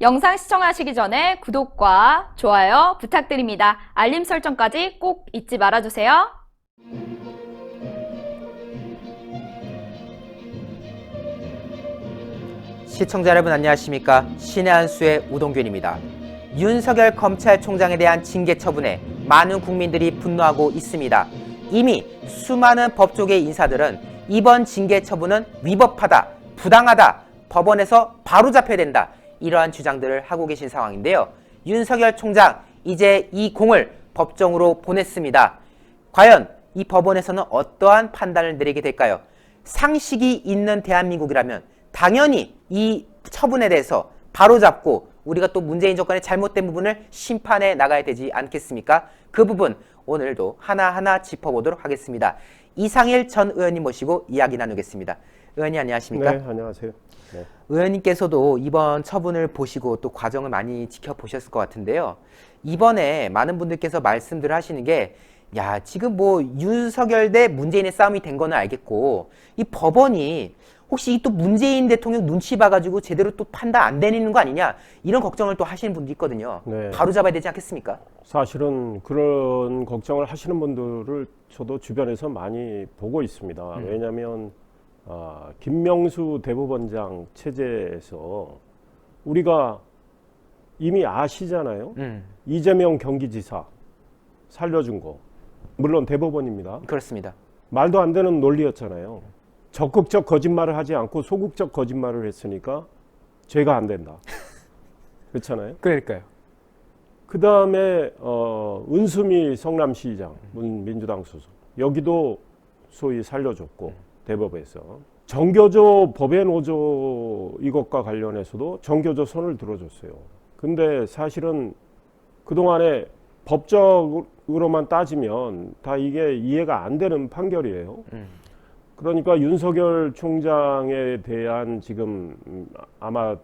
영상 시청하시기 전에 구독과 좋아요 부탁드립니다. 알림 설정까지 꼭 잊지 말아주세요. 시청자 여러분 안녕하십니까? 신의 한수의 우동균입니다. 윤석열 검찰총장에 대한 징계 처분에 많은 국민들이 분노하고 있습니다. 이미 수많은 법조계 인사들은 이번 징계 처분은 위법하다, 부당하다, 법원에서 바로 잡혀야 된다, 이러한 주장들을 하고 계신 상황인데요. 윤석열 총장 이제 이 공을 법정으로 보냈습니다. 과연 이 법원에서는 어떠한 판단을 내리게 될까요? 상식이 있는 대한민국이라면 당연히 이 처분에 대해서 바로잡고 우리가 또 문재인 정권의 잘못된 부분을 심판해 나가야 되지 않겠습니까? 그 부분 오늘도 하나하나 짚어보도록 하겠습니다. 이상일 전 의원님 모시고 이야기 나누겠습니다. 의원님 안녕하십니까? 네, 안녕하세요. 네. 의원님께서도 이번 처분을 보시고 또 과정을 많이 지켜보셨을 것 같은데요. 이번에 많은 분들께서 말씀들을 하시는 게 야, 지금 뭐 윤석열 대 문재인의 싸움이 된 거는 알겠고 이 법원이 혹시 또 문재인 대통령 눈치 봐가지고 제대로 또 판단 안 되는 거 아니냐, 이런 걱정을 또 하시는 분도 있거든요. 네. 바로 잡아야 되지 않겠습니까? 사실은 그런 걱정을 하시는 분들을 저도 주변에서 많이 보고 있습니다. 왜냐하면 김명수 대법원장 체제에서 우리가 이미 아시잖아요. 이재명 경기지사 살려준 거 물론 대법원입니다. 그렇습니다. 말도 안 되는 논리였잖아요. 적극적 거짓말을 하지 않고 소극적 거짓말을 했으니까 죄가 안 된다. 그렇잖아요. 그러니까요. 그 다음에 은수미 성남시장 민주당 소속, 여기도 소위 살려줬고 대법에서 정교조 법외 노조 이것과 관련해서도 정교조 손을 들어줬어요. 근데 사실은 그동안에 법적으로만 따지면 다 이게 이해가 안 되는 판결이에요. 그러니까 윤석열 총장에 대한 지금 아마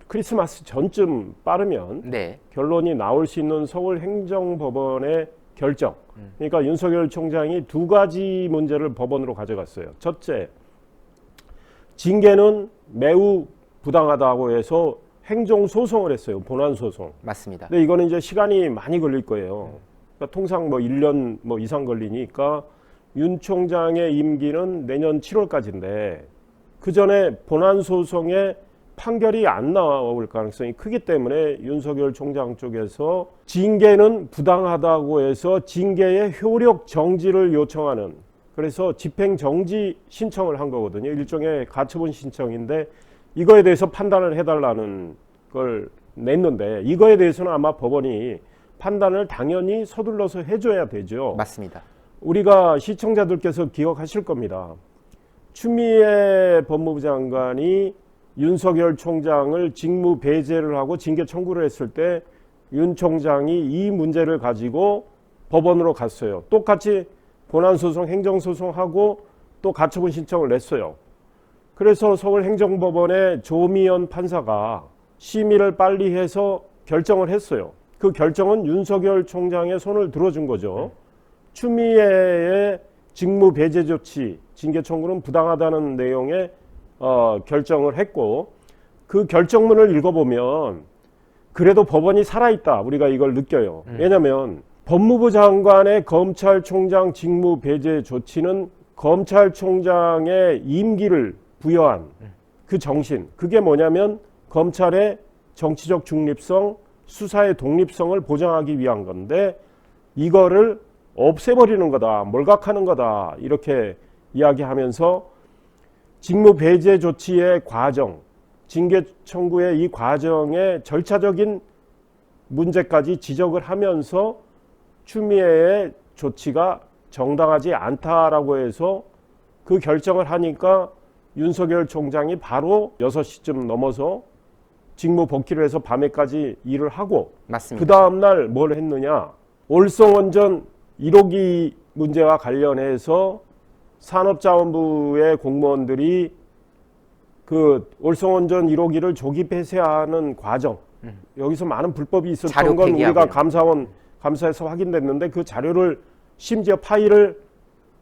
크리스마스 전쯤 빠르면 네. 결론이 나올 수 있는 서울행정법원의 결정. 그러니까 윤석열 총장이 두 가지 문제를 법원으로 가져갔어요. 첫째, 징계는 매우 부당하다고 해서 행정소송을 했어요. 본안소송. 맞습니다. 근데 이거는 이제 시간이 많이 걸릴 거예요. 그러니까 통상 뭐 1년 뭐 이상 걸리니까 윤 총장의 임기는 내년 7월까지인데 그 전에 본안소송에 판결이 안 나올 가능성이 크기 때문에 윤석열 총장 쪽에서 징계는 부당하다고 해서 징계의 효력 정지를 요청하는, 그래서 집행 정지 신청을 한 거거든요. 일종의 가처분 신청인데 이거에 대해서 판단을 해달라는 걸 냈는데 이거에 대해서는 아마 법원이 판단을 당연히 서둘러서 해줘야 되죠. 맞습니다. 우리가 시청자들께서 기억하실 겁니다. 추미애 법무부 장관이 윤석열 총장을 직무 배제를 하고 징계 청구를 했을 때 윤 총장이 이 문제를 가지고 법원으로 갔어요. 똑같이 본안소송, 행정소송하고 또 가처분 신청을 냈어요. 그래서 서울행정법원의 조미연 판사가 심의를 빨리 해서 결정을 했어요. 그 결정은 윤석열 총장의 손을 들어준 거죠. 추미애의 직무 배제 조치, 징계 청구는 부당하다는 내용의 결정을 했고, 그 결정문을 읽어보면 그래도 법원이 살아있다, 우리가 이걸 느껴요. 왜냐하면 법무부 장관의 검찰총장 직무 배제 조치는 검찰총장의 임기를 부여한 그 정신, 그게 뭐냐면 검찰의 정치적 중립성, 수사의 독립성을 보장하기 위한 건데 이거를 없애버리는 거다, 몰각하는 거다, 이렇게 이야기하면서 직무 배제 조치의 과정, 징계 청구의 이 과정의 절차적인 문제까지 지적을 하면서 추미애의 조치가 정당하지 않다라고 해서 그 결정을 하니까 윤석열 총장이 바로 6시쯤 넘어서 직무 복귀를 해서 밤에까지 일을 하고, 맞습니다. 그 다음날 뭘 했느냐, 올성원전 1호기 문제와 관련해서 산업자원부의 공무원들이 그 올성원전 1호기를 조기 폐쇄하는 과정, 여기서 많은 불법이 있었던 건 우리가 감사에서 확인됐는데 그 자료를 심지어 파일을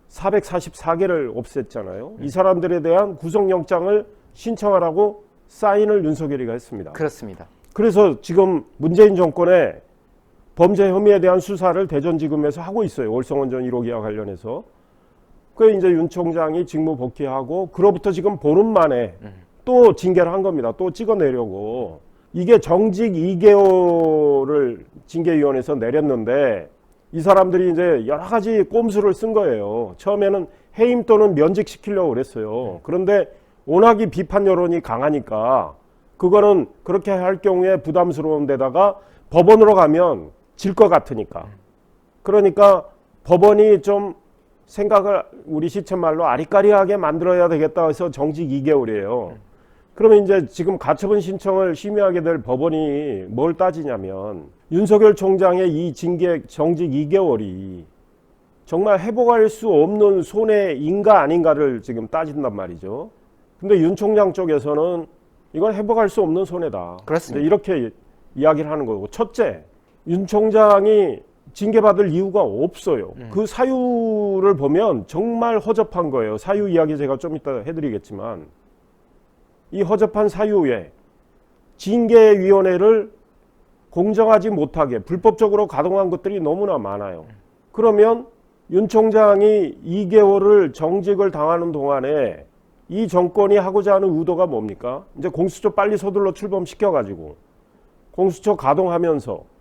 444개를 없앴잖아요. 이 사람들에 대한 구속영장을 신청하라고 사인을 윤석열이가 했습니다. 그렇습니다. 그래서 지금 문재인 정권의 범죄 혐의에 대한 수사를 대전지검에서 하고 있어요. 월성원전 1호기와 관련해서. 그 이제 윤 총장이 직무 복귀하고 그로부터 지금 보름 만에 또 징계를 한 겁니다. 또 찍어내려고. 이게 정직 2개월을 징계위원회에서 내렸는데 이 사람들이 이제 여러 가지 꼼수를 쓴 거예요. 처음에는 해임 또는 면직시키려고 그랬어요. 그런데 워낙에 비판 여론이 강하니까 그거는 그렇게 할 경우에 부담스러운 데다가 법원으로 가면 질 것 같으니까. 그러니까 법원이 좀 생각을 우리 시쳇말로 아리까리하게 만들어야 되겠다 해서 정직 2개월이에요. 그러면 이제 지금 가처분 신청을 심의하게 될 법원이 뭘 따지냐면 윤석열 총장의 이 징계 정직 2개월이 정말 회복할 수 없는 손해인가 아닌가를 지금 따진단 말이죠. 근데 윤 총장 쪽에서는 이건 회복할 수 없는 손해다. 그렇습니다. 이렇게 이야기를 하는 거고, 첫째, 윤 총장이 징계받을 이유가 없어요. 그 사유를 보면 정말 허접한 거예요. 사유 이야기 제가 좀 이따 해드리겠지만 이 허접한 사유에 징계위원회를 공정하지 못하게 불법적으로 가동한 것들이 너무나 많아요. 그러면 윤 총장이 2개월을 정직을 당하는 동안에 이 정권이 하고자 하는 의도가 뭡니까? 이제 공수처 빨리 서둘러 출범시켜가지고 공수처 가동하면서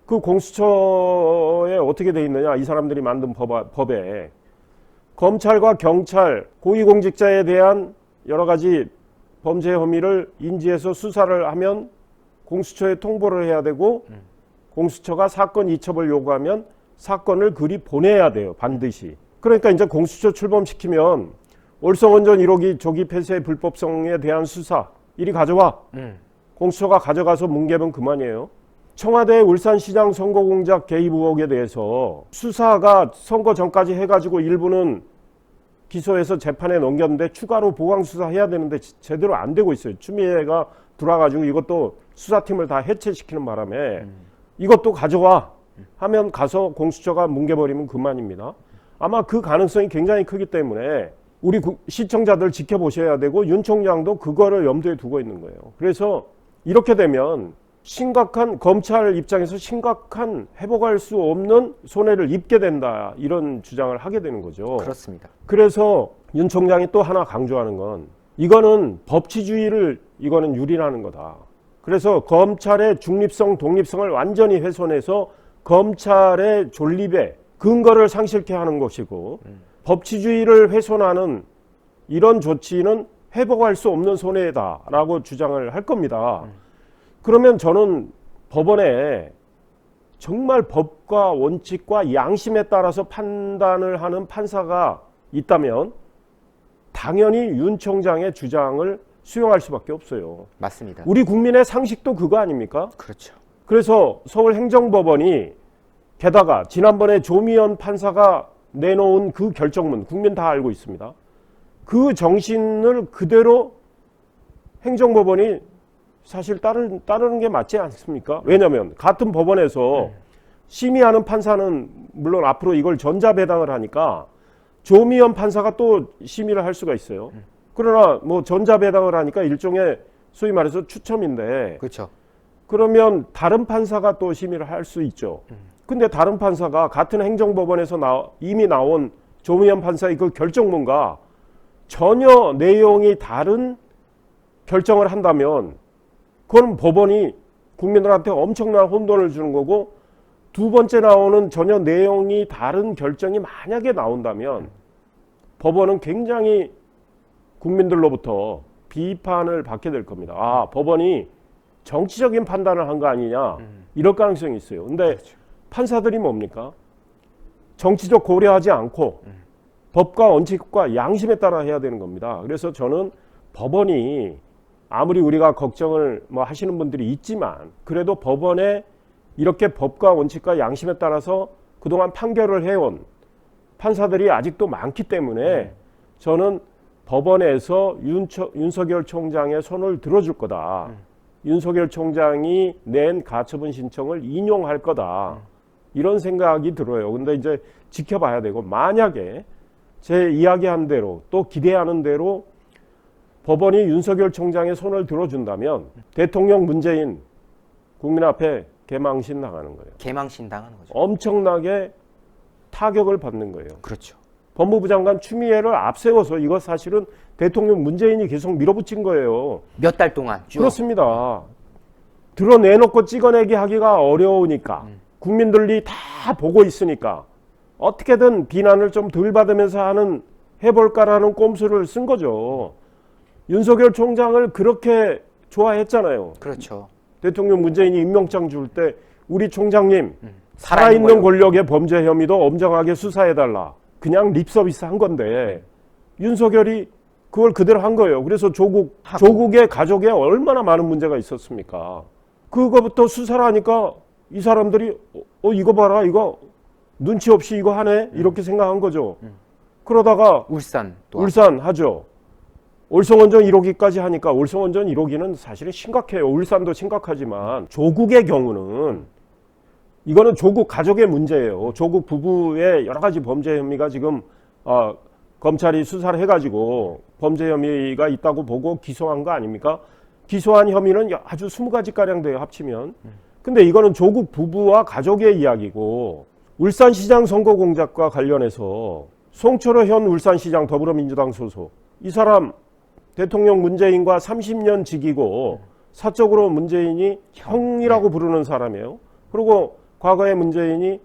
그 공수처에 어떻게 돼 있느냐, 이 사람들이 만든 법에 검찰과 경찰, 고위공직자에 대한 여러 가지 범죄 혐의를 인지해서 수사를 하면 공수처에 통보를 해야 되고 공수처가 사건 이첩을 요구하면 사건을 그리 보내야 돼요. 반드시. 그러니까 이제 공수처 출범시키면 월성원전 1호기 조기 폐쇄의 불법성에 대한 수사 이리 가져와. 공수처가 가져가서 뭉개면 그만이에요. 청와대 울산시장 선거공작 개입 의혹에 대해서 수사가 선거 전까지 해가지고 일부는 기소해서 재판에 넘겼는데 추가로 보강수사해야 되는데 제대로 안 되고 있어요. 추미애가 들어와가지고 이것도 수사팀을 다 해체시키는 바람에 이것도 가져와 하면 가서 공수처가 뭉개버리면 그만입니다. 아마 그 가능성이 굉장히 크기 때문에 우리 시청자들 지켜보셔야 되고 윤 총장도 그거를 염두에 두고 있는 거예요. 그래서 이렇게 되면 심각한, 검찰 입장에서 심각한 회복할 수 없는 손해를 입게 된다, 이런 주장을 하게 되는 거죠. 그렇습니다. 그래서 윤 총장이 또 하나 강조하는 건 이거는 법치주의를 이거는 유린하는 거다. 그래서 검찰의 중립성, 독립성을 완전히 훼손해서 검찰의 존립에 근거를 상실케 하는 것이고 법치주의를 훼손하는 이런 조치는 회복할 수 없는 손해다라고 주장을 할 겁니다. 그러면 저는 법원에 정말 법과 원칙과 양심에 따라서 판단을 하는 판사가 있다면 당연히 윤 총장의 주장을 수용할 수밖에 없어요. 맞습니다. 우리 국민의 상식도 그거 아닙니까? 그렇죠. 그래서 서울행정법원이 게다가 지난번에 조미연 판사가 내놓은 그 결정문 국민 다 알고 있습니다. 그 정신을 그대로 행정법원이 사실 따르는 게 맞지 않습니까? 왜냐하면 같은 법원에서 심의하는 판사는 물론 앞으로 이걸 전자배당을 하니까 조미연 판사가 또 심의를 할 수가 있어요. 그러나 뭐 전자배당을 하니까 일종의 소위 말해서 추첨인데, 그렇죠. 그러면 다른 판사가 또 심의를 할 수 있죠. 근데 다른 판사가 같은 행정법원에서 이미 나온 조미연 판사의 그 결정문과 전혀 내용이 다른 결정을 한다면 그건 법원이 국민들한테 엄청난 혼돈을 주는 거고, 두 번째 나오는 전혀 내용이 다른 결정이 만약에 나온다면 법원은 굉장히 국민들로부터 비판을 받게 될 겁니다. 아, 법원이 정치적인 판단을 한 거 아니냐, 이럴 가능성이 있어요. 근데 그렇죠. 판사들이 뭡니까? 정치적 고려하지 않고 법과 원칙과 양심에 따라 해야 되는 겁니다. 그래서 저는 법원이 아무리 우리가 걱정을 뭐 하시는 분들이 있지만 그래도 법원에 이렇게 법과 원칙과 양심에 따라서 그동안 판결을 해온 판사들이 아직도 많기 때문에 저는 법원에서 윤석열 총장의 손을 들어줄 거다. 윤석열 총장이 낸 가처분 신청을 인용할 거다. 이런 생각이 들어요. 근데 이제 지켜봐야 되고, 만약에 제 이야기한 대로 또 기대하는 대로 법원이 윤석열 총장의 손을 들어준다면 대통령 문재인 국민 앞에 개망신 당하는 거예요. 개망신 당하는 거죠. 엄청나게 타격을 받는 거예요. 그렇죠. 법무부 장관 추미애를 앞세워서 이거 사실은 대통령 문재인이 계속 밀어붙인 거예요. 몇 달 동안 쭉. 그렇습니다. 드러내놓고 찍어내기 하기가 어려우니까 국민들이 다 보고 있으니까 어떻게든 비난을 좀 덜 받으면서 해볼까라는 꼼수를 쓴 거죠. 윤석열 총장을 그렇게 좋아했잖아요. 그렇죠. 대통령 문재인이 임명장 줄 때 우리 총장님 살아있는 권력의 범죄 혐의도 엄정하게 수사해달라. 그냥 립서비스 한 건데 윤석열이 그걸 그대로 한 거예요. 그래서 조국의 가족에 얼마나 많은 문제가 있었습니까? 그거부터 수사를 하니까 이 사람들이 이거 봐라, 이거 눈치 없이 이거 하네 이렇게 생각한 거죠. 그러다가 울산 하죠. 올성원전 1호기까지 하니까 올성원전 1호기는 사실은 심각해요. 울산도 심각하지만 조국의 경우는 이거는 조국 가족의 문제예요. 조국 부부의 여러 가지 범죄 혐의가 지금 검찰이 수사를 해가지고 범죄 혐의가 있다고 보고 기소한 거 아닙니까? 기소한 혐의는 아주 20가지가량 돼요, 합치면. 근데 이거는 조국 부부와 가족의 이야기고 울산시장 선거 공작과 관련해서 송철호 현 울산시장 더불어민주당 소속 이 사람 대통령 문재인과 30년 직이고 사적으로 문재인이 형이라고 부르는 사람이에요. 그리고 과거에 문재인이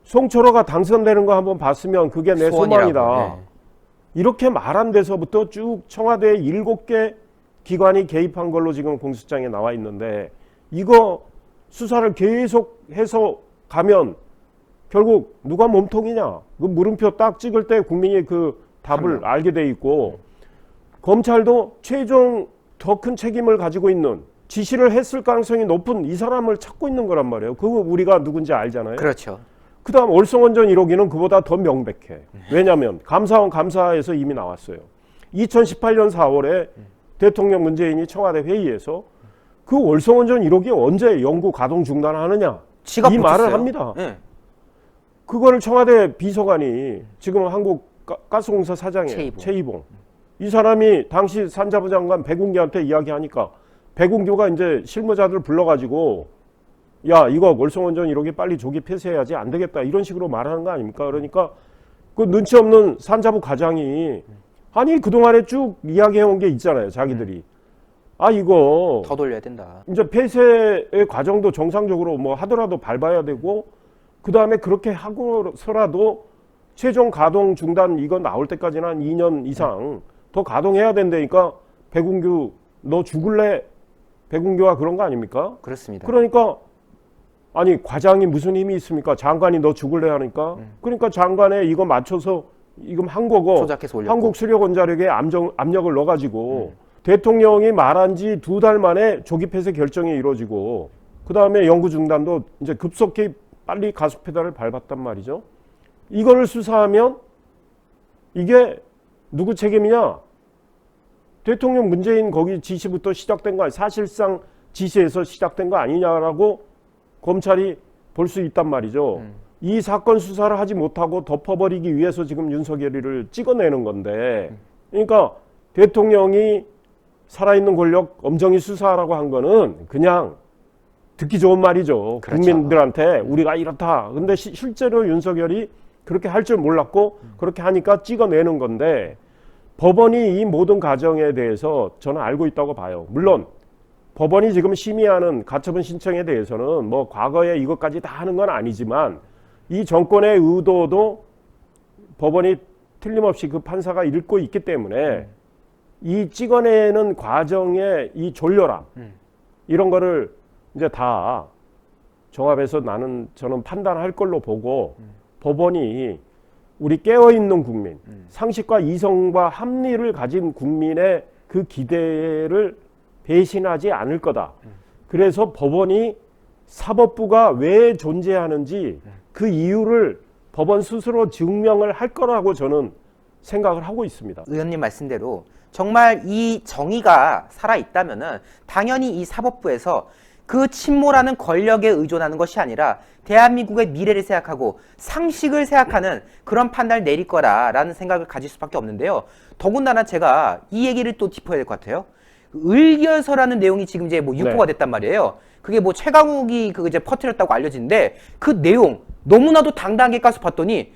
송철호가 당선되는 거 한번 봤으면 그게 내 소망이다. 네. 이렇게 말한 데서부터 쭉 청와대에 7개 기관이 개입한 걸로 지금 공소장에 나와 있는데 이거 수사를 계속해서 가면 결국 누가 몸통이냐. 그 물음표 딱 찍을 때 국민이 그 답을 알게 돼 있고 검찰도 최종 더 큰 책임을 가지고 있는 지시를 했을 가능성이 높은 이 사람을 찾고 있는 거란 말이에요. 그거 우리가 누군지 알잖아요. 그렇죠. 그 다음 올성원전 1호기는 그보다 더 명백해. 왜냐하면 감사원 감사에서 이미 나왔어요. 2018년 4월에 대통령 문재인이 청와대 회의에서 그 올성원전 1호기 언제 영구 가동 중단하느냐 이 말을 합니다. 네. 그거를 청와대 비서관이 지금 한국가스공사 사장이에요. 최이봉. 이 사람이 당시 산자부 장관 백운기한테 이야기하니까 백운기가 이제 실무자들 불러가지고 야 이거 올성원전 1호기 빨리 조기 폐쇄해야지 안 되겠다 이런 식으로 말하는 거 아닙니까? 그러니까 그 눈치 없는 산자부 과장이 아니 그동안에 쭉 이야기해온 게 있잖아요. 자기들이 이거 더 돌려야 된다. 이제 폐쇄의 과정도 정상적으로 뭐 하더라도 밟아야 되고 그 다음에 그렇게 하고서라도 최종 가동 중단 이거 나올 때까지는 한 2년 이상 더 가동해야 된다니까 백운규 너 죽을래? 백운규가 그런 거 아닙니까? 그렇습니다. 그러니까 아니 과장이 무슨 힘이 있습니까? 장관이 너 죽을래 하니까 그러니까 장관에 이거 맞춰서 이거 한 거고 조작해서 올렸고. 한국수력원자력에 압력을 넣어가지고 대통령이 말한 지 2달 만에 조기 폐쇄 결정이 이루어지고 그 다음에 영구 중단도 이제 급속히 빨리 가속 페달을 밟았단 말이죠. 이거를 수사하면 이게 누구 책임이냐? 대통령 문재인 거기 지시부터 시작된 거 아니야? 사실상 지시에서 시작된 거 아니냐라고 검찰이 볼 수 있단 말이죠. 이 사건 수사를 하지 못하고 덮어버리기 위해서 지금 윤석열이를 찍어내는 건데 그러니까 대통령이 살아있는 권력 엄정히 수사하라고 한 거는 그냥 듣기 좋은 말이죠. 그렇죠. 국민들한테 우리가 이렇다. 근데 실제로 윤석열이 그렇게 할 줄 몰랐고 그렇게 하니까 찍어내는 건데 법원이 이 모든 과정에 대해서 저는 알고 있다고 봐요. 물론 법원이 지금 심의하는 가처분 신청에 대해서는 뭐 과거에 이것까지 다 하는 건 아니지만 이 정권의 의도도 법원이 틀림없이 그 판사가 읽고 있기 때문에 이 찍어내는 과정의 이 졸려람 이런 거를 이제 다 종합해서 저는 판단할 걸로 보고 법원이 우리 깨어있는 국민, 상식과 이성과 합리를 가진 국민의 그 기대를 배신하지 않을 거다. 그래서 법원이 사법부가 왜 존재하는지 그 이유를 법원 스스로 증명을 할 거라고 저는 생각을 하고 있습니다. 의원님 말씀대로 정말 이 정의가 살아있다면은 당연히 이 사법부에서 그 침몰하는 권력에 의존하는 것이 아니라 대한민국의 미래를 생각하고 상식을 생각하는 그런 판단을 내릴 거라라는 생각을 가질 수밖에 없는데요. 더군다나 제가 이 얘기를 또 짚어야 될 것 같아요. 의결서라는 내용이 지금 이제 뭐 유포가 네. 됐단 말이에요. 그게 뭐 최강욱이 그 이제 퍼뜨렸다고 알려지는데 그 내용 너무나도 당당하게 까서 봤더니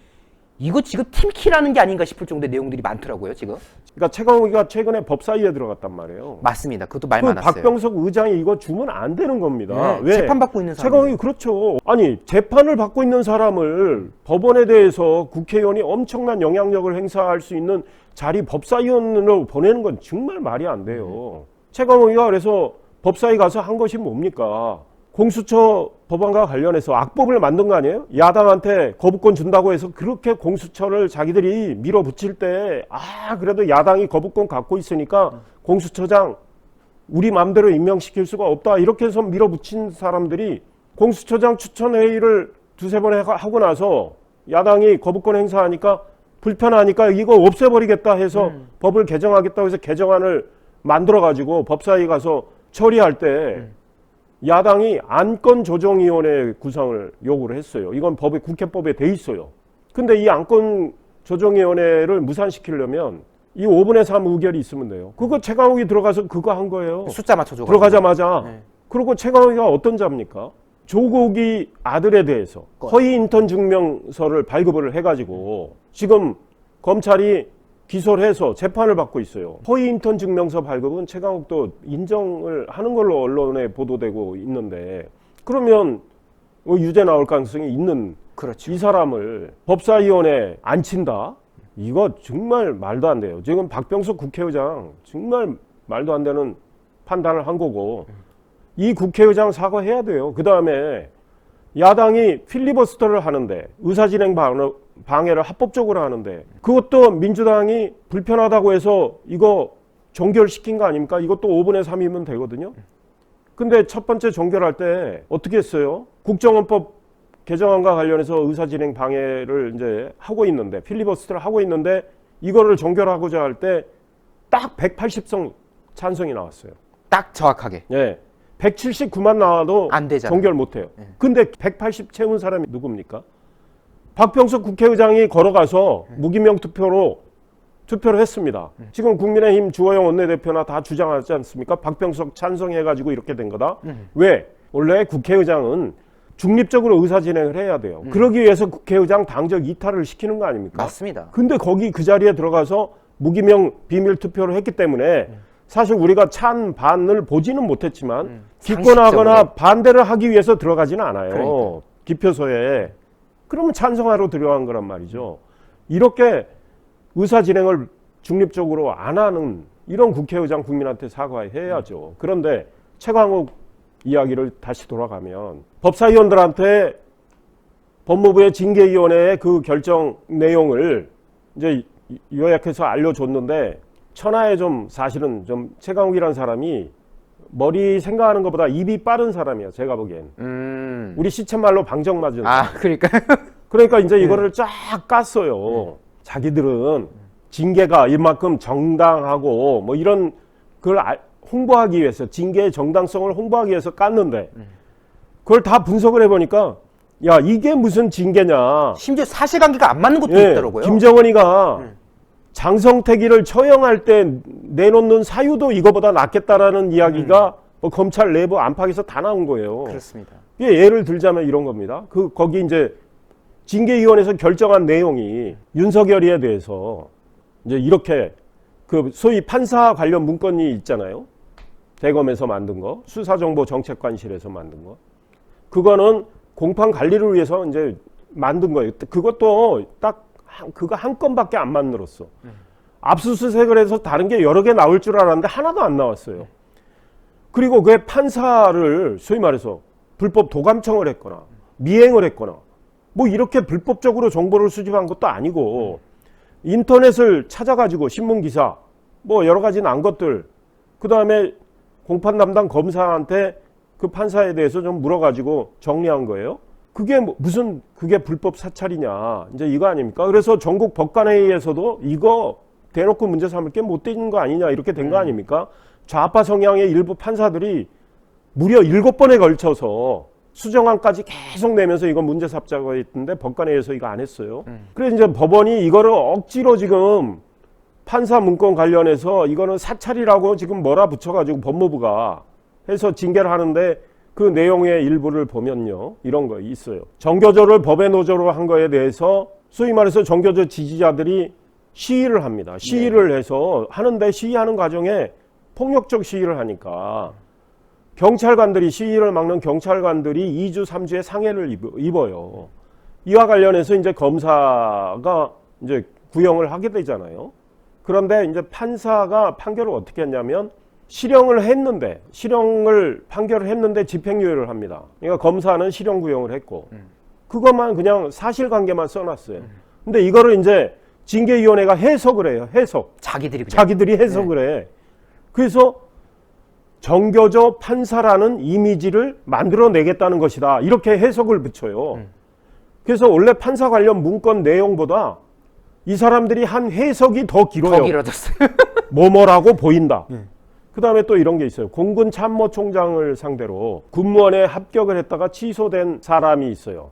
이거 지금 팀키라는 게 아닌가 싶을 정도의 내용들이 많더라고요, 지금. 그러니까 최강욱이가 최근에 법사위에 들어갔단 말이에요. 맞습니다. 그것도 말 그 많았어요. 박병석 의장이 이거 주면 안 되는 겁니다. 네, 왜? 재판받고 있는 사람. 최강욱이 그렇죠. 아니 재판을 받고 있는 사람을 법원에 대해서 국회의원이 엄청난 영향력을 행사할 수 있는 자리 법사위원으로 보내는 건 정말 말이 안 돼요. 최강욱이가 그래서 법사위 가서 한 것이 뭡니까? 공수처 법안과 관련해서 악법을 만든 거 아니에요? 야당한테 거부권 준다고 해서 그렇게 공수처를 자기들이 밀어붙일 때 그래도 야당이 거부권 갖고 있으니까 공수처장 우리 마음대로 임명시킬 수가 없다 이렇게 해서 밀어붙인 사람들이 공수처장 추천회의를 두세 번 하고 나서 야당이 거부권 행사하니까 불편하니까 이거 없애버리겠다 해서 법을 개정하겠다고 해서 개정안을 만들어가지고 법사위 가서 처리할 때 야당이 안건조정위원회 구성을 요구를 했어요. 이건 법에 국회법에 돼 있어요. 근데 이 안건조정위원회를 무산시키려면 이 5분의 3 의결이 있으면 돼요. 그거 최강욱이 들어가서 그거 한 거예요. 숫자 맞춰줘. 들어가자마자. 네. 그리고 최강욱이가 어떤 자입니까? 조국이 아들에 대해서 허위 인턴 증명서를 발급을 해가지고 지금 검찰이 기소를 해서 재판을 받고 있어요. 허위 인턴 증명서 발급은 최강욱도 인정을 하는 걸로 언론에 보도되고 있는데 그러면 유죄 나올 가능성이 있는 그렇죠. 이 사람을 법사위원회에 앉힌다? 이거 정말 말도 안 돼요. 지금 박병석 국회의장 정말 말도 안 되는 판단을 한 거고 이 국회의장 사과해야 돼요. 그 다음에 야당이 필리버스터를 하는데 의사진행 방해를 합법적으로 하는데 그것도 민주당이 불편하다고 해서 이거 종결시킨 거 아닙니까? 이것도 5분의 3이면 되거든요. 근데 첫 번째 종결할 때 어떻게 했어요? 국정원법 개정안과 관련해서 의사진행 방해를 이제 하고 있는데 필리버스터를 하고 있는데 이거를 종결하고자 할 때 딱 180석 찬성이 나왔어요. 딱 정확하게. 예. 179만 나와도 안 되잖아요. 종결 못 해요. 근데 180 채운 사람이 누굽니까? 박병석 국회의장이 걸어가서 무기명 투표를 했습니다. 지금 국민의힘 주호영 원내대표나 다 주장하지 않습니까? 박병석 찬성해가지고 이렇게 된 거다. 왜? 원래 국회의장은 중립적으로 의사진행을 해야 돼요. 그러기 위해서 국회의장 당적 이탈을 시키는 거 아닙니까? 맞습니다. 근데 거기 그 자리에 들어가서 무기명 비밀 투표를 했기 때문에 사실 우리가 찬반을 보지는 못했지만 기권하거나 반대를 하기 위해서 들어가지는 않아요. 그러니까요. 기표소에. 그러면 찬성하러 들어간 거란 말이죠. 이렇게 의사진행을 중립적으로 안 하는 이런 국회의장 국민한테 사과해야죠. 그런데 최강욱 이야기를 다시 돌아가면 법사위원들한테 법무부의 징계위원회의 그 결정 내용을 이제 요약해서 알려줬는데 천하에 좀 사실은 좀 최강욱이라는 사람이 머리 생각하는 것보다 입이 빠른 사람이야. 제가 보기엔. 우리 시쳇말로 방정 맞은. 그러니까. 그러니까 이제 이거를 쫙 깠어요. 자기들은 징계가 이만큼 정당하고 뭐 이런 걸 홍보하기 위해서 징계의 정당성을 홍보하기 위해서 깠는데 그걸 다 분석을 해보니까 야 이게 무슨 징계냐. 심지어 사실관계가 안 맞는 것도 있더라고요. 김정은이가 장성택이를 처형할 때 내놓는 사유도 이거보다 낫겠다라는 이야기가 뭐 검찰 내부 안팎에서 다 나온 거예요. 그렇습니다. 예를 들자면 이런 겁니다. 거기 이제 징계위원회에서 결정한 내용이 윤석열이에 대해서 이제 이렇게 그 소위 판사 관련 문건이 있잖아요. 대검에서 만든 거, 수사정보정책관실에서 만든 거. 그거는 공판 관리를 위해서 이제 만든 거예요. 그것도 딱 그거 한 건밖에 안 만들었어. 압수수색을 해서 다른 게 여러 개 나올 줄 알았는데 하나도 안 나왔어요. 그리고 그 판사를 소위 말해서 불법 도감청을 했거나 미행을 했거나 뭐 이렇게 불법적으로 정보를 수집한 것도 아니고 인터넷을 찾아가지고 신문기사 뭐 여러 가지 난 것들 그 다음에 공판 담당 검사한테 그 판사에 대해서 좀 물어가지고 정리한 거예요. 그게 무슨 그게 불법 사찰이냐 이제 이거 아닙니까? 그래서 전국 법관회의에서도 이거 대놓고 문제 삼을 게 못 되는 거 아니냐 이렇게 된 거 아닙니까? 좌파 성향의 일부 판사들이 무려 7번에 걸쳐서 수정안까지 계속 내면서 이거 문제 삼자고 했는데 법관회의에서 이거 안 했어요. 그래서 이제 법원이 이거를 억지로 지금 판사 문건 관련해서 이거는 사찰이라고 지금 뭐라 붙여가지고 법무부가 해서 징계를 하는데 그 내용의 일부를 보면요. 이런 거 있어요. 정교조를 법의 노조로 한 거에 대해서 소위 말해서 정교조 지지자들이 시위를 합니다. 시위를 해서 하는데 시위하는 과정에 폭력적 시위를 하니까 경찰관들이 시위를 막는 경찰관들이 2주, 3주의 상해를 입어요. 이와 관련해서 이제 검사가 이제 구형을 하게 되잖아요. 그런데 이제 판사가 판결을 어떻게 했냐면 실형을 판결을 했는데 집행유예를 합니다. 그러니까 검사는 실형 구형을 했고 그것만 그냥 사실관계만 써놨어요. 근데 이거를 이제 징계위원회가 해석을 해요. 해석. 자기들이 해석을 해. 그래서 정교조 판사라는 이미지를 만들어내겠다는 것이다. 이렇게 해석을 붙여요. 그래서 원래 판사 관련 문건 내용보다 이 사람들이 한 해석이 더 길어요. 더 길어졌어요. 뭐뭐라고 보인다. 그 다음에 또 이런 게 있어요. 공군 참모총장을 상대로 군무원에 합격을 했다가 취소된 사람이 있어요.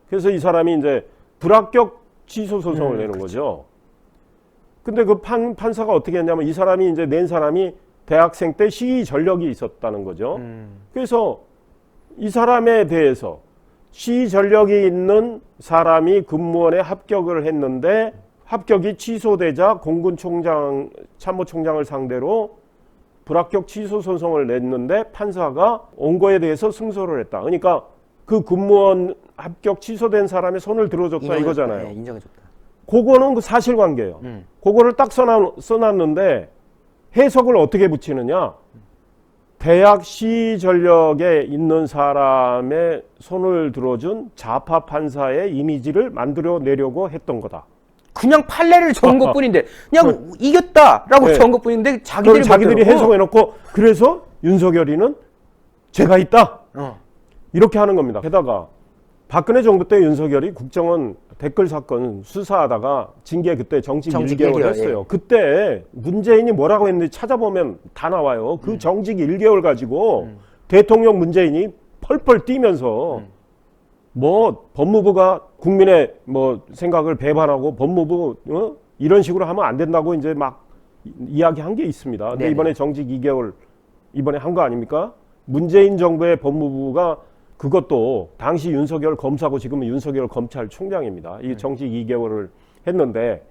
그래서 이 사람이 이제 불합격 취소 소송을 내는 거죠. 근데 그 판사가 어떻게 했냐면 이 사람이 이제 낸 사람이 대학생 때 시위 전력이 있었다는 거죠. 그래서 이 사람에 대해서 시위 전력이 있는 사람이 군무원에 합격을 했는데 합격이 취소되자 공군 참모총장을 상대로 불합격 취소 소송을 냈는데 판사가 온 거에 대해서 승소를 했다. 그러니까 그 군무원 합격 취소된 사람의 손을 들어줬다 이거잖아요. 네, 인정해줬다. 그거는 그 사실관계예요. 그거를 딱 써놨는데 해석을 어떻게 붙이느냐. 대학 시위 전력에 있는 사람의 손을 들어준 좌파 판사의 이미지를 만들어내려고 했던 거다. 그냥 판례를 적은 것뿐인데 그냥 이겼다라고 네. 적은 것뿐인데 자기들이 해석해놓고 그래서 윤석열이는 죄가 있다. 이렇게 하는 겁니다. 게다가 박근혜 정부 때 윤석열이 국정원 댓글 사건 수사하다가 징계 그때 정직 1개월 했어요. 예. 그때 문재인이 뭐라고 했는지 찾아보면 다 나와요. 그 정직 1개월 가지고 대통령 문재인이 펄펄 뛰면서 뭐 법무부가 국민의 뭐 생각을 배반하고 법무부 이런 식으로 하면 안 된다고 이제 막 이야기한 게 있습니다. 근데 네네. 이번에 정직 2개월 이번에 한 거 아닙니까? 문재인 정부의 법무부가 그것도 당시 윤석열 검사고 지금은 윤석열 검찰총장입니다. 이 정직 2개월을 했는데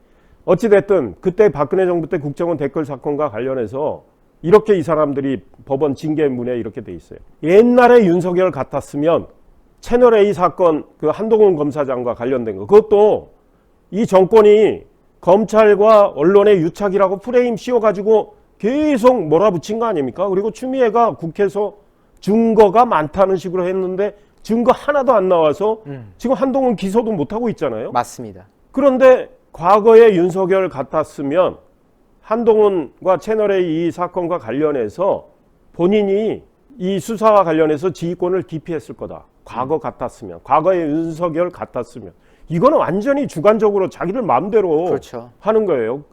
어찌됐든 그때 박근혜 정부 때 국정원 댓글 사건과 관련해서 이렇게 이 사람들이 법원 징계문에 이렇게 돼 있어요. 옛날에 윤석열 같았으면 채널A 사건 그 한동훈 검사장과 관련된 거 그것도 이 정권이 검찰과 언론의 유착이라고 프레임 씌워가지고 계속 몰아붙인 거 아닙니까? 그리고 추미애가 국회에서 증거가 많다는 식으로 했는데 증거 하나도 안 나와서 지금 한동훈 기소도 못하고 있잖아요. 맞습니다. 그런데 과거에 윤석열 같았으면 한동훈과 채널A 이 사건과 관련해서 본인이 이 수사와 관련해서 지휘권을 기피했을 거다. 과거 같았으면, 과거에 윤석열 같았으면. 이거는 완전히 주관적으로 자기들 마음대로 그렇죠. 하는 거예요.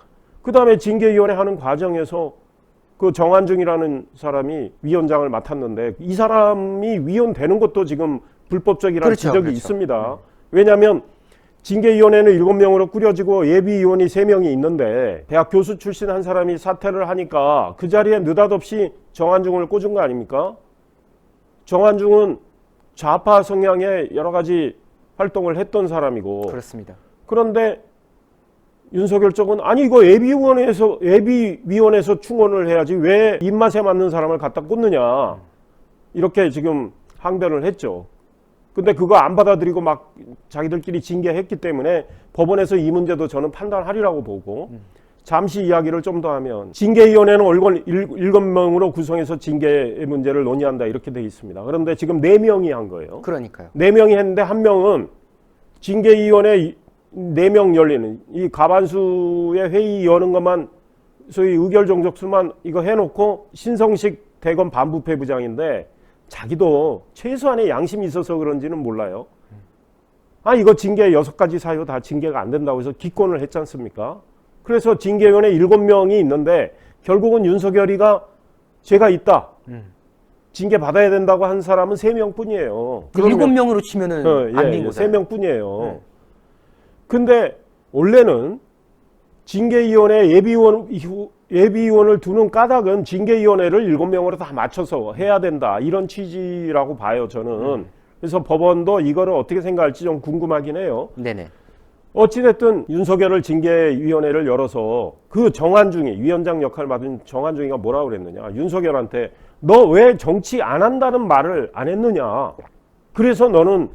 그 다음에 징계위원회 하는 과정에서 그 정한중이라는 사람이 위원장을 맡았는데 이 사람이 위원되는 것도 지금 불법적이라는 지적이 있습니다. 왜냐하면 징계위원회는 7명으로 꾸려지고 예비위원이 3명이 있는데 대학 교수 출신 한 사람이 사퇴를 하니까 그 자리에 느닷없이 정한중을 꽂은 거 아닙니까? 정한중은 좌파 성향의 여러 가지 활동을 했던 사람이고 그렇습니다. 그런데 윤석열 쪽은 아니 이거 예비위원회에서 충원을 해야지 왜 입맛에 맞는 사람을 갖다 꽂느냐 이렇게 지금 항변을 했죠. 근데 그거 안 받아들이고 막 자기들끼리 징계했기 때문에 법원에서 이 문제도 저는 판단하리라고 보고 잠시 이야기를 좀 더 하면 징계위원회는 7명으로 구성해서 징계 문제를 논의한다 이렇게 돼 있습니다. 그런데 지금 4명이 한 거예요. 그러니까요. 4명이 했는데 한 명은 징계위원회 4명 열리는 이 과반수의 회의 여는 것만 소위 의결 정족수만 이거 해놓고 신성식 대검 반부패 부장인데 자기도 최소한의 양심이 있어서 그런지는 몰라요. 아 이거 징계 6가지 사유 다 징계가 안 된다고 해서 기권을 했지 않습니까? 그래서 징계위원회 7명이 있는데 결국은 윤석열이가 죄가 있다. 징계 받아야 된다고 한 사람은 3명 뿐이에요. 7명으로 치면은 안 된 거잖아요. 3명 뿐이에요. 근데 원래는 징계위원회 예비위원을 두는 까닭은 징계위원회를 7명으로 다 맞춰서 해야 된다. 이런 취지라고 봐요, 저는. 그래서 법원도 이거를 어떻게 생각할지 좀 궁금하긴 해요. 네네. 어찌됐든 윤석열을 징계위원회를 열어서 그 정한중이, 위원장 역할을 맡은 정한중이가 뭐라고 그랬느냐. 윤석열한테 너 왜 정치 안 한다는 말을 안 했느냐. 그래서 너는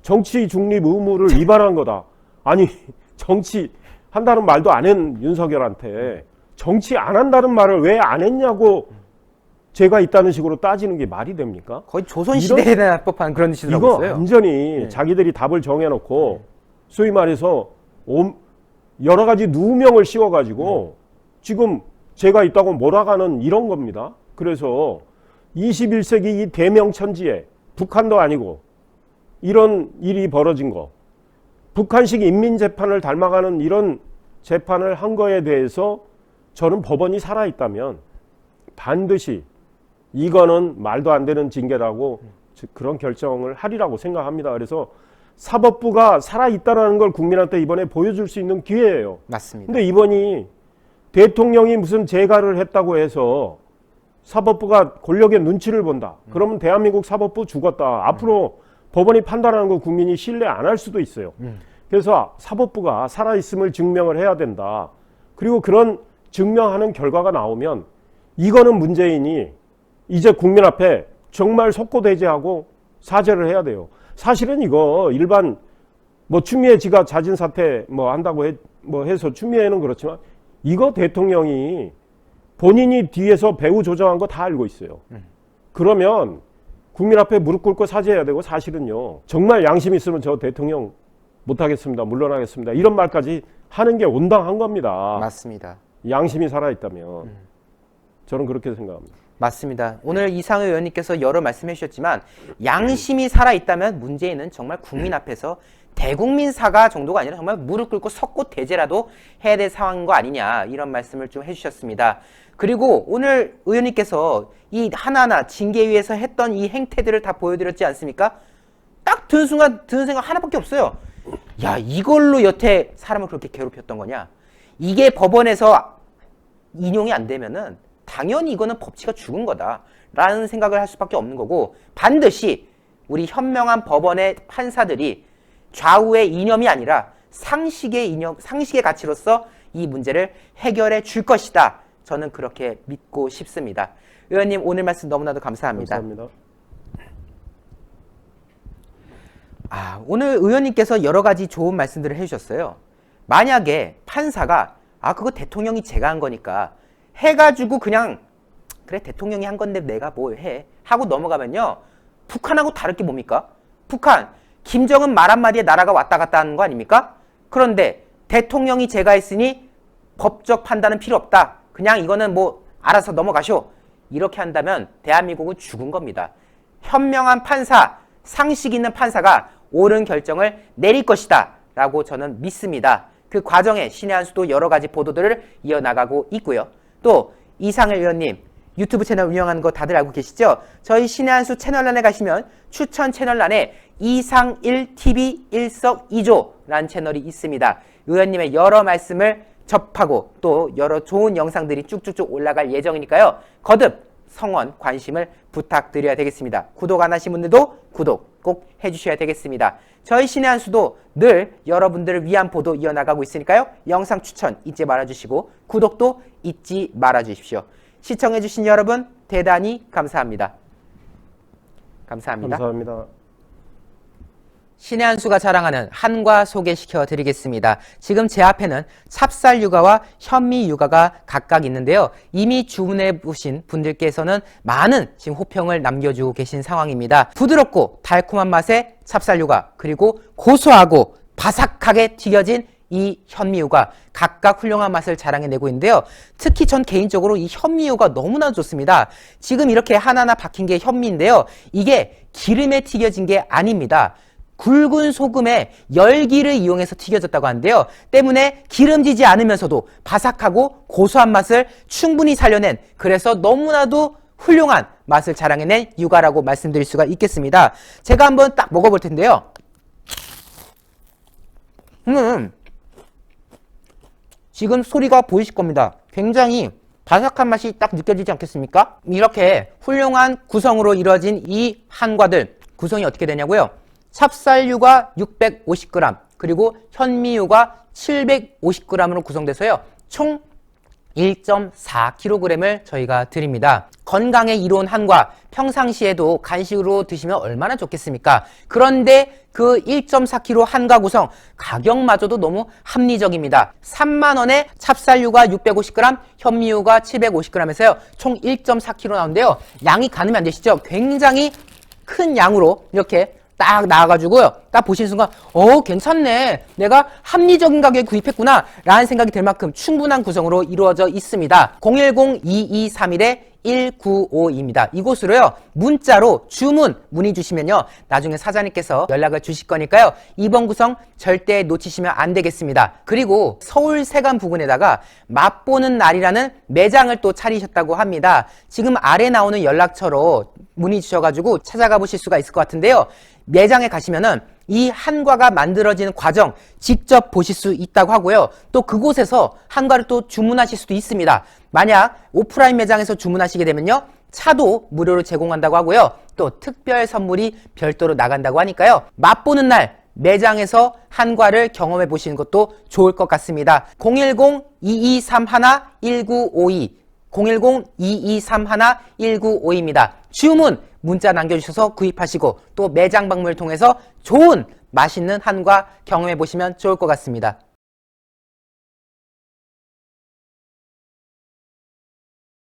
정치 중립 의무를 위반한 거다. 아니, 정치 한다는 말도 안 한 윤석열한테 정치 안 한다는 말을 왜 안 했냐고 죄가 있다는 식으로 따지는 게 말이 됩니까? 거의 조선시대에 대한 법한 그런 이거 짓이라고 했어요. 완전히 자기들이 답을 정해놓고 소위 말해서 여러 가지 누명을 씌워가지고 지금 죄가 있다고 몰아가는 이런 겁니다. 그래서 21세기 이 대명천지에 북한도 아니고 이런 일이 벌어진 거, 북한식 인민재판을 닮아가는 이런 재판을 한 거에 대해서 저는 법원이 살아있다면 반드시 이거는 말도 안 되는 징계라고 그런 결정을 하리라고 생각합니다. 그래서 사법부가 살아있다는 걸 국민한테 이번에 보여줄 수 있는 기회예요. 맞습니다. 근데 이번이 대통령이 무슨 재가를 했다고 해서 사법부가 권력의 눈치를 본다. 그러면 대한민국 사법부 죽었다. 앞으로 법원이 판단하는 거 국민이 신뢰 안 할 수도 있어요. 그래서 사법부가 살아있음을 증명을 해야 된다. 그리고 그런 증명하는 결과가 나오면 이거는 문재인이 이제 국민 앞에 정말 속고대죄하고 사죄를 해야 돼요. 사실은 이거 일반 뭐 추미애 지가 자진 사퇴 뭐 한다고 해서 추미애는 그렇지만 이거 대통령이 본인이 뒤에서 배후 조정한 거 다 알고 있어요. 그러면 국민 앞에 무릎 꿇고 사죄해야 되고 사실은요. 정말 양심 있으면 저 대통령 못하겠습니다. 물러나겠습니다. 이런 말까지 하는 게 온당한 겁니다. 맞습니다. 양심이 살아있다면. 저는 그렇게 생각합니다. 맞습니다. 오늘 이상호 의원님께서 여러 말씀해 주셨지만 양심이 살아있다면 문재인은 정말 국민 앞에서 대국민 사과 정도가 아니라 정말 무릎 꿇고 석고대죄라도 해야 될 상황인 거 아니냐 이런 말씀을 좀 해주셨습니다. 그리고 오늘 의원님께서 이 하나하나 징계위에서 했던 이 행태들을 다 보여드렸지 않습니까? 딱 드는 순간 드는 생각 하나밖에 없어요. 야, 이걸로 여태 사람을 그렇게 괴롭혔던 거냐? 이게 법원에서 인용이 안 되면은 당연히 이거는 법치가 죽은 거다 라는 생각을 할 수밖에 없는 거고, 반드시 우리 현명한 법원의 판사들이 좌우의 이념이 아니라 상식의 이념, 상식의 가치로서 이 문제를 해결해 줄 것이다. 저는 그렇게 믿고 싶습니다. 의원님 오늘 말씀 너무나도 감사합니다. 감사합니다. 오늘 의원님께서 여러 가지 좋은 말씀들을 해주셨어요. 만약에 판사가 그거 대통령이 제가 한 거니까 해가지고 그냥 그래 대통령이 한 건데 내가 뭘 해 하고 넘어가면요, 북한하고 다를 게 뭡니까? 북한 김정은 말 한마디에 나라가 왔다 갔다 하는 거 아닙니까? 그런데 대통령이 제가 했으니 법적 판단은 필요 없다, 그냥 이거는 뭐 알아서 넘어가쇼, 이렇게 한다면 대한민국은 죽은 겁니다. 현명한 판사, 상식 있는 판사가 옳은 결정을 내릴 것이다 라고 저는 믿습니다. 그 과정에 신의 한 수도 여러 가지 보도들을 이어나가고 있고요. 또 이상일 의원님 유튜브 채널 운영하는 거 다들 알고 계시죠? 저희 신의 한 수 채널란에 가시면 추천 채널란에 이상일TV 일석이조라는 채널이 있습니다. 의원님의 여러 말씀을 접하고 또 여러 좋은 영상들이 쭉쭉쭉 올라갈 예정이니까요. 거듭 성원 관심을 부탁드려야 되겠습니다. 구독 안 하신 분들도 구독 꼭 해주셔야 되겠습니다. 저희 신의 한 수도 늘 여러분들을 위한 보도 이어나가고 있으니까요. 영상 추천 잊지 말아주시고 구독도 잊지 말아주십시오. 시청해주신 여러분 대단히 감사합니다. 감사합니다. 감사합니다. 신의 한 수가 자랑하는 한과 소개시켜 드리겠습니다. 지금 제 앞에는 찹쌀 육아와 현미 육아가 각각 있는데요. 이미 주문해 보신 분들께서는 많은 지금 호평을 남겨주고 계신 상황입니다. 부드럽고 달콤한 맛의 찹쌀 육아, 그리고 고소하고 바삭하게 튀겨진 이 현미유가 각각 훌륭한 맛을 자랑해내고 있는데요. 특히 전 개인적으로 이 현미유가 너무나 좋습니다. 지금 이렇게 하나하나 박힌 게 현미인데요. 이게 기름에 튀겨진 게 아닙니다. 굵은 소금에 열기를 이용해서 튀겨졌다고 하는데요. 때문에 기름지지 않으면서도 바삭하고 고소한 맛을 충분히 살려낸, 그래서 너무나도 훌륭한 맛을 자랑해낸 육아라고 말씀드릴 수가 있겠습니다. 제가 한번 딱 먹어볼 텐데요. 지금 소리가 보이실 겁니다. 굉장히 바삭한 맛이 딱 느껴지지 않겠습니까? 이렇게 훌륭한 구성으로 이루어진 이 한과들 구성이 어떻게 되냐고요? 찹쌀류가 650g 그리고 현미유가 750g으로 구성돼서요. 총 1.4kg을 저희가 드립니다. 건강에 이로운 한과 평상시에도 간식으로 드시면 얼마나 좋겠습니까? 그런데 그 1.4kg 한과 구성 가격마저도 너무 합리적입니다. 3만원에 찹쌀류가 650g, 현미유가 750g에서요. 총 1.4kg 나오는데요. 양이 가늠이 안 되시죠? 굉장히 큰 양으로 이렇게 딱 나와가지고요. 딱 보시는 순간 괜찮네. 내가 합리적인 가격에 구입했구나 라는 생각이 들 만큼 충분한 구성으로 이루어져 있습니다. 010-2231-1952입니다. 이곳으로요. 문자로 문의 주시면요. 나중에 사장님께서 연락을 주실 거니까요. 이번 구성 절대 놓치시면 안 되겠습니다. 그리고 서울 세관 부근에다가 맛보는 날이라는 매장을 또 차리셨다고 합니다. 지금 아래 나오는 연락처로 문의 주셔가지고 찾아가 보실 수가 있을 것 같은데요. 매장에 가시면은 이 한과가 만들어지는 과정 직접 보실 수 있다고 하고요. 또 그곳에서 한과를 또 주문하실 수도 있습니다. 만약 오프라인 매장에서 주문하시게 되면요. 차도 무료로 제공한다고 하고요. 또 특별 선물이 별도로 나간다고 하니까요. 맛보는 날 매장에서 한과를 경험해 보시는 것도 좋을 것 같습니다. 010-2231-1952 010-2231-1952입니다. 주문 문자 남겨주셔서 구입하시고 또 매장 방문을 통해서 좋은 맛있는 한과 경험해 보시면 좋을 것 같습니다.